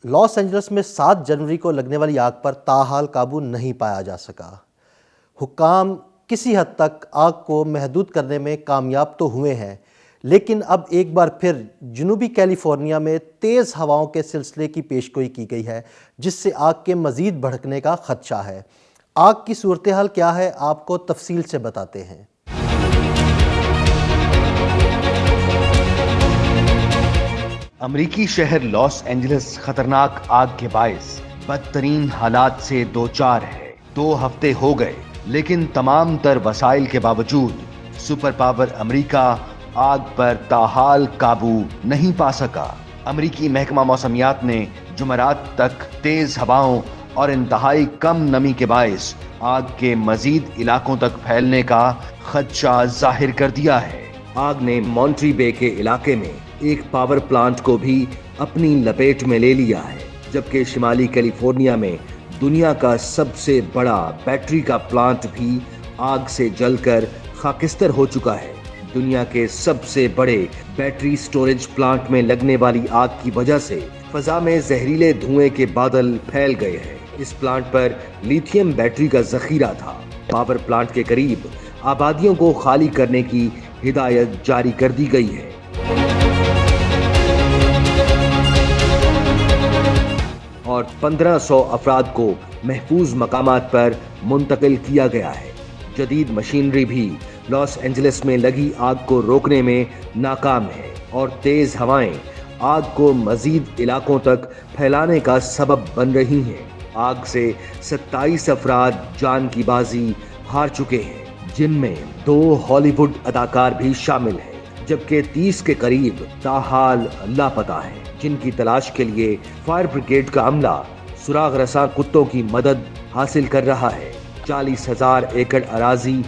Los Angeles میں 7 جنوری کو لگنے والی آگ پر تاحال قابو نہیں پایا جا سکا۔ حکام کسی حد تک آگ کو محدود کرنے میں کامیاب تو ہوئے ہیں، لیکن اب ایک بار پھر جنوبی کیلیفورنیا میں تیز ہواؤں کے سلسلے کی پیشگوئی کی گئی ہے، جس سے آگ کے مزید بھڑکنے کا خدشہ ہے۔ آگ کی صورتحال کیا ہے، آپ کو تفصیل سے بتاتے ہیں۔ امریکی شہر لاس اینجلس خطرناک آگ کے باعث بدترین حالات سے دوچار ہے۔ 2 ہفتے ہو گئے، لیکن تمام تر وسائل کے باوجود سپر پاور امریکہ آگ پر تاحال قابو نہیں پا سکا۔ امریکی محکمہ موسمیات نے جمعرات تک تیز ہواؤں اور انتہائی کم نمی کے باعث آگ کے مزید علاقوں تک پھیلنے کا خدشہ ظاہر کر دیا ہے۔ آگ نے مونٹری بے کے علاقے میں ایک پاور پلانٹ کو بھی اپنی لپیٹ میں لے لیا ہے، جبکہ شمالی کیلیفورنیا میں دنیا کا سب سے بڑا بیٹری کا پلانٹ بھی آگ سے جل کر خاکستر ہو چکا ہے۔ دنیا کے سب سے بڑے بیٹری سٹوریج پلانٹ میں لگنے والی آگ کی وجہ سے فضا میں زہریلے دھوئیں کے بادل پھیل گئے ہیں۔ اس پلانٹ پر لیتھیم بیٹری کا ذخیرہ تھا۔ پاور پلانٹ کے قریب آبادیوں کو خالی کرنے کی ہدایت جاری کر دی گئی ہے۔ اور 1500 افراد کو محفوظ مقامات پر منتقل کیا گیا ہے۔ جدید مشینری بھی لاس اینجلس میں لگی آگ کو روکنے میں ناکام ہے، اور تیز ہوائیں آگ کو مزید علاقوں تک پھیلانے کا سبب بن رہی ہیں۔ آگ سے 27 افراد جان کی بازی ہار چکے ہیں، جن میں 2 ہالی ووڈ اداکار بھی شامل ہیں، جبکہ 30 کے قریب تاحال لاپتہ ہیں، جن کی تلاش کے لیے فائر بریگیڈ کا عملہ سراغ رساں کتوں کی مدد حاصل کر رہا ہے۔ 40,000 ایکڑ اراضی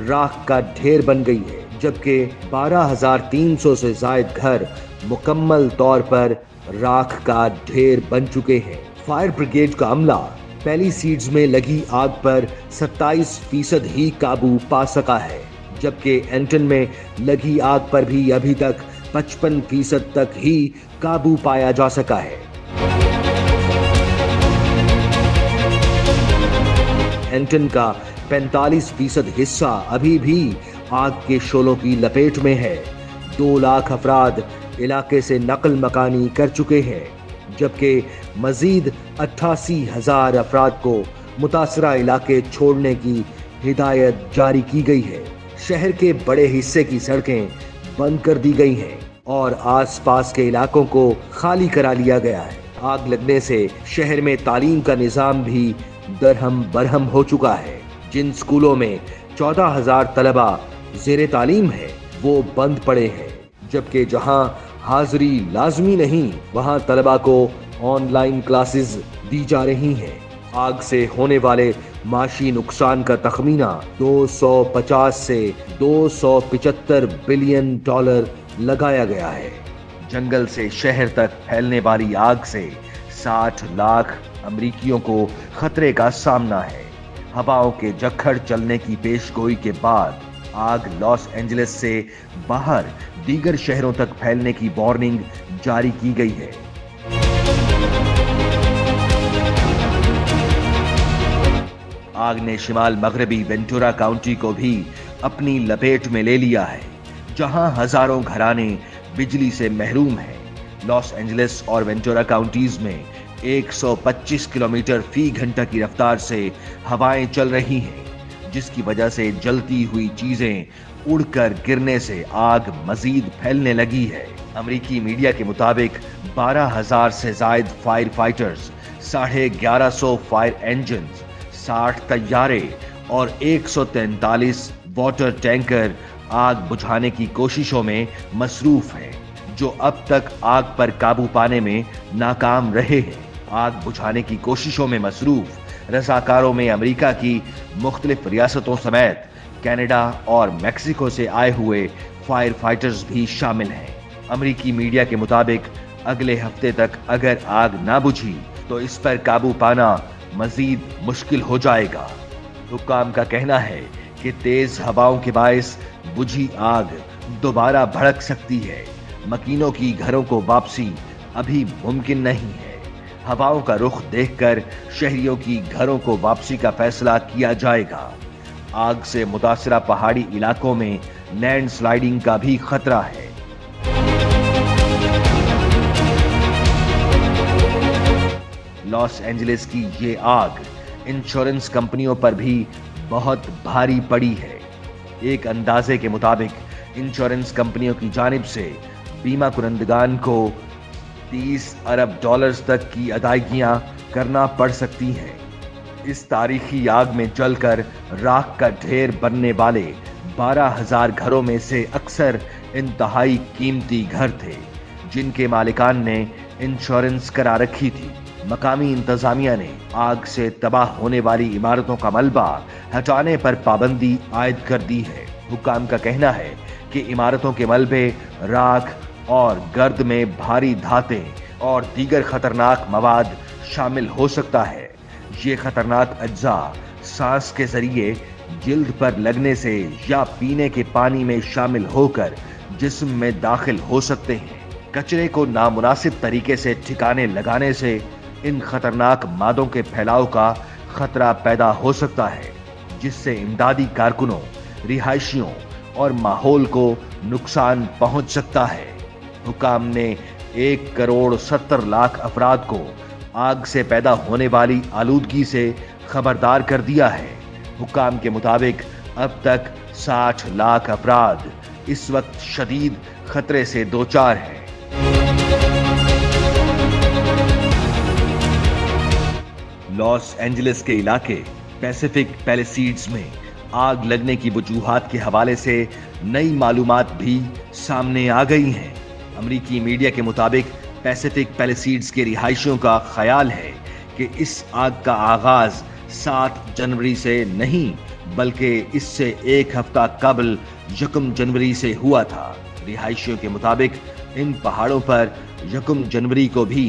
راکھ کا ڈھیر بن گئی ہے، جبکہ 12,300 سے زائد گھر مکمل طور پر راکھ کا ڈھیر بن چکے ہیں۔ فائر بریگیڈ کا عملہ پیلی سیڈز میں لگی آگ پر 27% ہی قابو پا سکا ہے، جبکہ اینٹن میں لگی آگ پر بھی ابھی تک 55% تک ہی قابو پایا جا سکا ہے۔ اینٹن کا 45% حصہ ابھی بھی آگ کے شعلوں کی لپیٹ میں ہے۔ 2 لاکھ افراد علاقے سے نقل مکانی کر چکے ہیں، جبکہ مزید 88,000 افراد کو متاثرہ علاقے چھوڑنے کی ہدایت جاری کی گئی ہے۔ شہر کے بڑے حصے کی سڑکیں بند کر دی گئی ہیں اور آس پاس کے علاقوں کو خالی کرا لیا گیا ہے۔ آگ لگنے سے شہر میں تعلیم کا نظام بھی درہم برہم ہو چکا ہے۔ جن سکولوں میں 14,000 طلبہ زیر تعلیم ہیں، وہ بند پڑے ہیں، جبکہ جہاں حاضری لازمی نہیں، وہاں طلبہ کو آن لائن کلاسز دی جا رہی ہیں۔ آگ سے ہونے والے معاشی نقصان کا تخمینہ 250 سے 275 بلین ڈالر لگایا گیا ہے۔ جنگل سے شہر تک پھیلنے والی آگ سے 60 لاکھ امریکیوں کو خطرے کا سامنا ہے۔ ہواؤں کے جھکڑ چلنے کی پیشگوئی کے بعد آگ لاس اینجلس سے باہر دیگر شہروں تک پھیلنے کی وارننگ جاری کی گئی ہے۔ آگ نے شمال مغربی وینٹورا کاؤنٹی کو بھی اپنی لپیٹ میں لے لیا ہے، جہاں ہزاروں گھرانے بجلی سے محروم ہیں۔ لاس اینجلس اور وینٹورا کاؤنٹیز میں 125 کلومیٹر فی گھنٹہ کی رفتار سے ہوائیں چل رہی ہیں، جس کی وجہ سے جلتی ہوئی چیزیں اڑ کر گرنے سے آگ مزید پھیلنے لگی ہے۔ امریکی میڈیا کے مطابق 12,000 سے زائد فائر فائٹرز، 1150 فائر انجنز، 60 طیارے اور 143 واٹر ٹینکر آگ بجھانے کی کوششوں میں مصروف ہیں، جو اب تک آگ پر قابو پانے میں ناکام رہے ہیں۔ آگ بجھانے کی کوششوں میں مصروف رضاکاروں میں امریکہ کی مختلف ریاستوں سمیت کینیڈا اور میکسیکو سے آئے ہوئے فائر فائٹرز بھی شامل ہیں۔ امریکی میڈیا کے مطابق اگلے ہفتے تک اگر آگ نہ بجھی تو اس پر قابو پانا مزید مشکل ہو جائے گا۔ حکام کا کہنا ہے کہ تیز ہواؤں کے باعث بجھی آگ دوبارہ بھڑک سکتی ہے۔ مکینوں کی گھروں کو واپسی ابھی ممکن نہیں ہے۔ हवाओं का रुख देखकर शहरियों की घरों को वापसी का फैसला किया जाएगा। आग से मुतासरा पहाड़ी इलाकों में लैंडस्लाइडिंग का भी खतरा है। लॉस एंजलिस की ये आग इंश्योरेंस कंपनियों पर भी बहुत भारी पड़ी है। एक अंदाजे के मुताबिक इंश्योरेंस कंपनियों की जानिब से बीमा कुनंदगान को 30 अरब डॉलर्स तक की अदायगियां करना पड़ सकती हैं। इस तारीखी आग में जलकर राख का ढेर बनने वाले 12,000 घरों में से अक्सर इंतहाई कीमती घर थे, जिनके मालिकान ने इंश्योरेंस करा रखी थी। मकामी इंतजामिया ने आग से तबाह होने वाली इमारतों का मलबा हटाने पर पाबंदी आयद कर दी है। हुक्काम का कहना है कि इमारतों के मलबे, राख और गर्द में भारी धातें और दीगर खतरनाक मवाद शामिल हो सकता है। ये खतरनाक अज्जा सांस के जरिए जिल्द पर लगने से या पीने के पानी में शामिल होकर जिस्म में दाखिल हो सकते हैं। कचरे को नामुनासिब तरीके से ठिकाने लगाने से इन खतरनाक मादों के फैलाव का खतरा पैदा हो सकता है, जिससे इमदादी कारकुनों, रिहायशियों और माहौल को नुकसान पहुंच सकता है। हुकाम ने 1,70,00,000 अफराद को आग से पैदा होने वाली आलूदगी से खबरदार कर दिया है। हुकाम के मुताबिक अब तक 60 लाख अफराद इस वक्त शदीद खतरे से दोचार हैं। लॉस एंजलिस के इलाके पैसिफिक पैलेसीड्स में आग लगने की वजूहात के हवाले से नई मालूमात भी सामने आ गई हैं। अमेरिकी मीडिया के मुताबिक पैसिफिक पैलेसीड्स के रिहायशियों का ख्याल है कि इस आग का आगाज 7 जनवरी से नहीं बल्कि इससे एक हफ्ता कबल 1 जनवरी से हुआ था। रिहायशियों के मुताबिक इन पहाड़ों पर 1 जनवरी को भी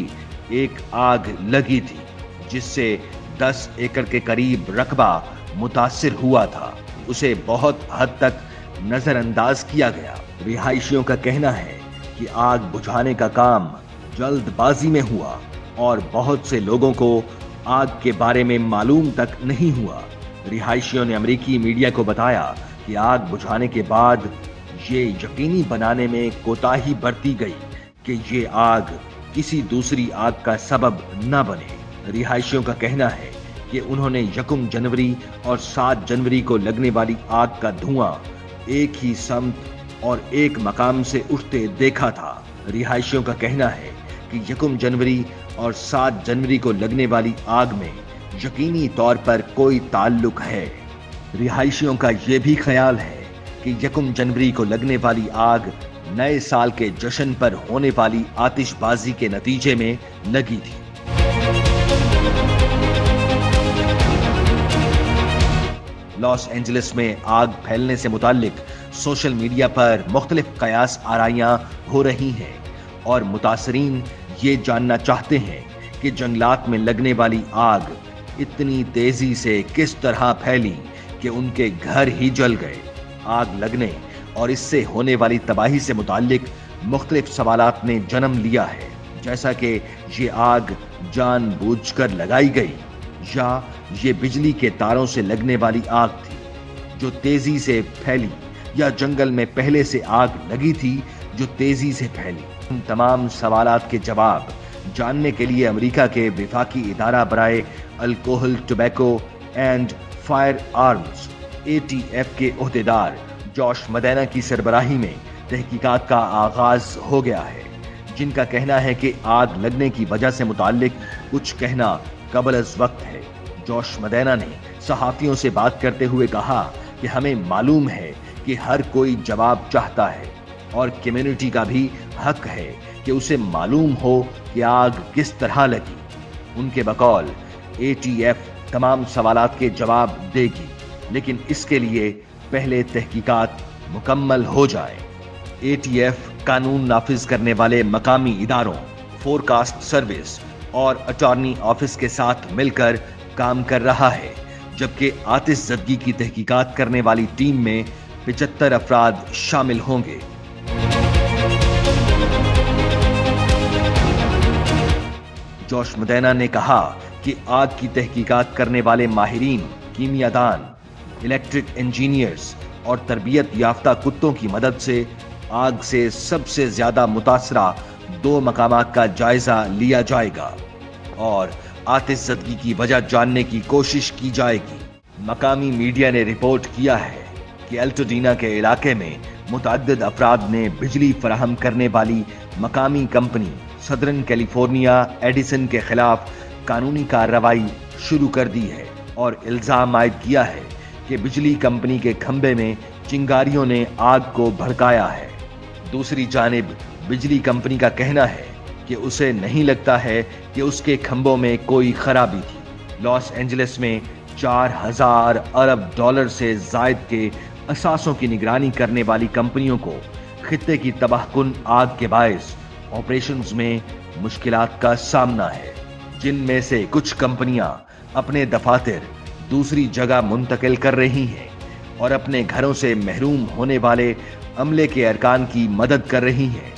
एक आग लगी थी, जिससे 10 एकड़ के करीब रकबा मुतासिर हुआ था। उसे बहुत हद तक नजरअंदाज किया गया। रिहायशियों का कहना है कि आग बुझाने का काम जल्दबाजी में हुआ और बहुत से लोगों को आग के बारे में मालूम तक नहीं हुआ। रिहायशियों ने अमेरिकी मीडिया को बताया कि आग बुझाने के बाद ये यकीनी बनाने में कोताही बरती गई कि ये आग किसी दूसरी आग का सबब न बने। रिहायशियों का कहना है कि उन्होंने 1 जनवरी और 7 जनवरी को लगने वाली आग का धुआं एक ही समत और एक मकाम से उठते देखा था। रिहायशियों का कहना है कि 1 जनवरी और 7 जनवरी को लगने वाली आग में यकीनी तौर पर कोई ताल्लुक है। रिहायशियों का यह भी ख्याल है कि 1 जनवरी को लगने वाली आग नए साल के जश्न पर होने वाली आतिशबाजी के नतीजे में लगी थी। लॉस एंजलिस में आग फैलने से मुताल्लिक सोशल मीडिया पर मुख्तलिफ कयास आराइयां हो रही हैं और मुतासरीन ये जानना चाहते हैं कि जंगलात में लगने वाली आग इतनी तेजी से किस तरह फैली कि उनके घर ही जल गए। आग लगने और इससे होने वाली तबाही से मुताल्लिक मुख्तलिफ सवालात ने जन्म लिया है, जैसा कि ये आग जानबूझकर लगाई गई या ये बिजली के तारों से लगने वाली आग थी जो तेजी से फैली, या जंगल में पहले से आग लगी थी जो तेजी से फैली। इन तमाम सवालात के जवाब जानने के लिए अमेरिका के विफाकी इदारा बराए alcohol, tobacco and firearms ATF के ओहदेदार जॉश मदेना की सरबराही में तहकीकात का आगाज हो गया है, जिनका कहना है कि आग लगने की वजह से मुताल्लिक कुछ कहना कबल अज वक्त है। जॉश मदेना ने सहाफियों से बात करते हुए कहा कि हमें मालूम है कि हर कोई जवाब चाहता है और कम्युनिटी का भी हक है कि उसे मालूम हो कि आग किस तरह लगी। उनके बकौल ATF तमाम सवालात के जवाब देगी, लेकिन इसके लिए पहले तहकीकात मुकम्मल हो जाए। ATF कानून नाफिज करने वाले मकामी इदारों, फोरकास्ट सर्विस और अटॉर्नी ऑफिस के साथ मिलकर काम कर रहा है, जबकि आतिशज़दगी की तहकीकात करने वाली टीम में 75 अफराद शामिल होंगे। जोश मुदैना ने कहा कि आग की तहकीकात करने वाले माहिरीन, कीमियादान, इलेक्ट्रिक इंजीनियर्स और तरबियत याफ्ता कुत्तों की मदद से आग से सबसे ज्यादा मुतासरा 2 मकामात का जायजा लिया जाएगा और आतिशज़दगी की वजह जानने की कोशिश की जाएगी। मकामी मीडिया ने रिपोर्ट किया है कि अल्टोडीना के इलाके में मुतअद्दिद अफराद ने बिजली फराहम करने वाली मकामी कंपनी सदर्न कैलिफोर्निया एडिसन के खिलाफ कानूनी कार्रवाई शुरू कर दी है और इल्जाम आयद किया है कि बिजली कंपनी के खंबे में चिंगारियों ने आग को भड़काया है। दूसरी जानिब बिजली कंपनी का कहना है कि उसे नहीं लगता है कि उसके खंभों में कोई खराबी थी। लॉस एंजलिस में 4000 अरब डॉलर से जायद के असासों की निगरानी करने वाली कंपनियों को खित्ते की तबाहकुन आग के बायस ऑपरेशंस में मुश्किलात का सामना है, जिनमें से कुछ कंपनियां अपने दफातर दूसरी जगह मुंतकिल कर रही हैं और अपने घरों से महरूम होने वाले अमले के अरकान की मदद कर रही हैं।